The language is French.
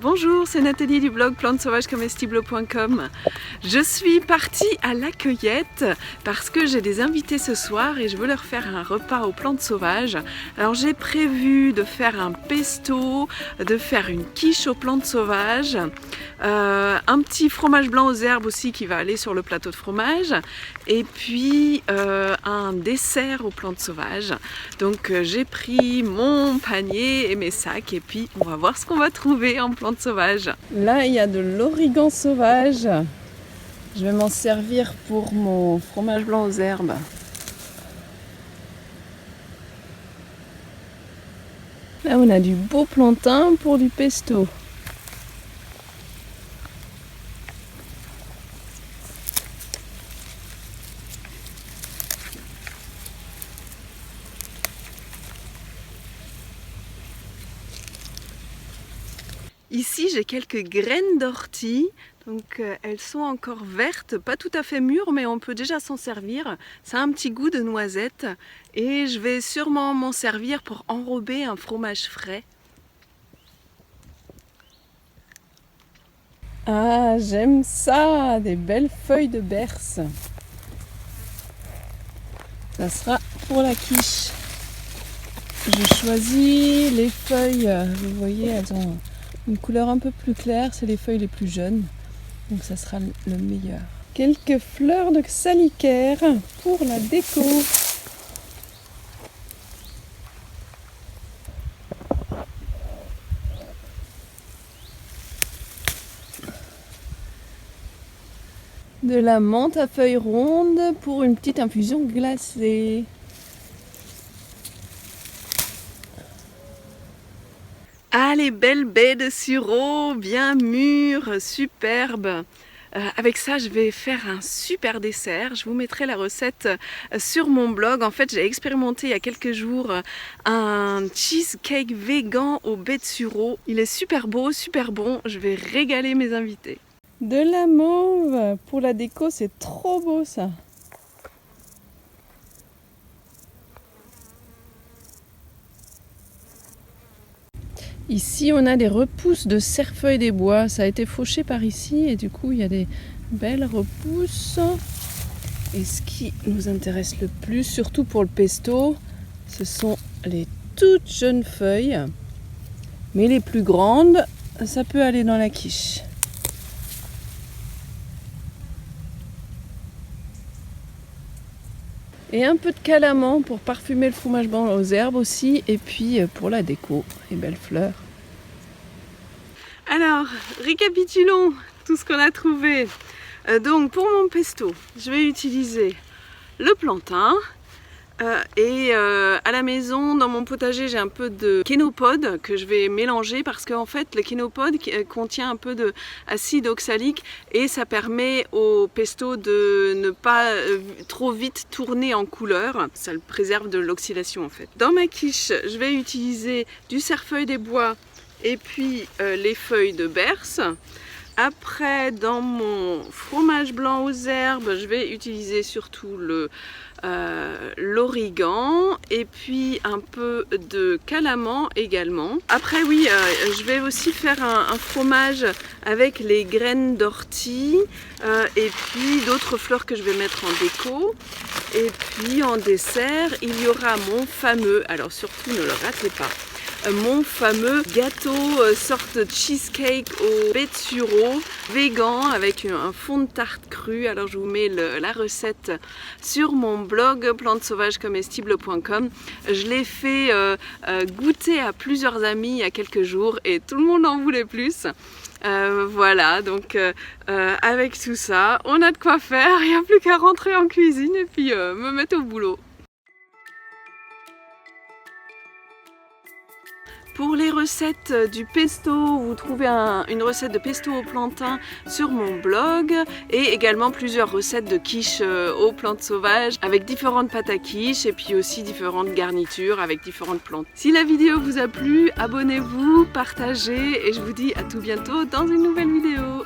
Bonjour, c'est Nathalie du blog plantesauvagescomestibles.com. Je suis partie à la cueillette parce que j'ai des invités ce soir et je veux leur faire un repas aux plantes sauvages. Alors j'ai prévu de faire un pesto, de faire une quiche aux plantes sauvages, un petit fromage blanc aux herbes aussi qui va aller sur le plateau de fromage et puis un dessert aux plantes sauvages. Donc j'ai pris mon panier et mes sacs et puis on va voir ce qu'on va trouver en plantes sauvages. Là il y a de l'origan sauvage. Je vais m'en servir pour mon fromage blanc aux herbes. Là on a du beau plantain pour du pesto. Ici j'ai quelques graines d'ortie, donc elles sont encore vertes, pas tout à fait mûres mais on peut déjà s'en servir. Ça a un petit goût de noisette et je vais sûrement m'en servir pour enrober un fromage frais. Ah, j'aime ça, des belles feuilles de berce. Ça sera pour la quiche. Je choisis les feuilles, vous voyez, elles ont une couleur un peu plus claire, c'est les feuilles les plus jeunes, donc ça sera le meilleur. Quelques fleurs de salicaire pour la déco. De la menthe à feuilles rondes pour une petite infusion glacée. Ah, les belles baies de sureau, bien mûres, superbes. Avec ça, je vais faire un super dessert. Je vous mettrai la recette sur mon blog. En fait, j'ai expérimenté il y a quelques jours un cheesecake vegan aux baies de sureau. Il est super beau, super bon. Je vais régaler mes invités. De la mauve pour la déco, c'est trop beau ça. Ici, on a des repousses de cerfeuil des bois. Ça a été fauché par ici et du coup, il y a des belles repousses. Et ce qui nous intéresse le plus, surtout pour le pesto, ce sont les toutes jeunes feuilles. Mais les plus grandes, ça peut aller dans la quiche. Et un peu de calaman pour parfumer le fromage blanc aux herbes aussi. Et puis pour la déco, les belles fleurs. Alors, récapitulons tout ce qu'on a trouvé. Donc pour mon pesto, je vais utiliser le plantain. Et à la maison, dans mon potager, j'ai un peu de kénopode que je vais mélanger parce qu'en fait, le kénopode contient un peu d'acide oxalique et ça permet au pesto de ne pas trop vite tourner en couleur. Ça le préserve de l'oxydation en fait. Dans ma quiche, je vais utiliser du cerfeuil des bois et puis les feuilles de berce. Après, dans mon fromage blanc aux herbes, je vais utiliser surtout l'origan et puis un peu de calaman également. Après oui, je vais aussi faire un fromage avec les graines d'ortie et puis d'autres fleurs que je vais mettre en déco. Et puis en dessert, il y aura mon fameux, alors surtout ne le ratez pas, mon fameux gâteau sorte de cheesecake aux baies de sureau vegan avec un fond de tarte cru. Alors je vous mets la recette sur mon blog plantesauvagescomestibles.com. Je l'ai fait goûter à plusieurs amis il y a quelques jours et tout le monde en voulait plus. Voilà, donc avec tout ça, on a de quoi faire, il n'y a plus qu'à rentrer en cuisine et puis me mettre au boulot. Pour les recettes du pesto, vous trouvez une recette de pesto au plantain sur mon blog et également plusieurs recettes de quiche aux plantes sauvages avec différentes pâtes à quiche et puis aussi différentes garnitures avec différentes plantes. Si la vidéo vous a plu, abonnez-vous, partagez et je vous dis à tout bientôt dans une nouvelle vidéo.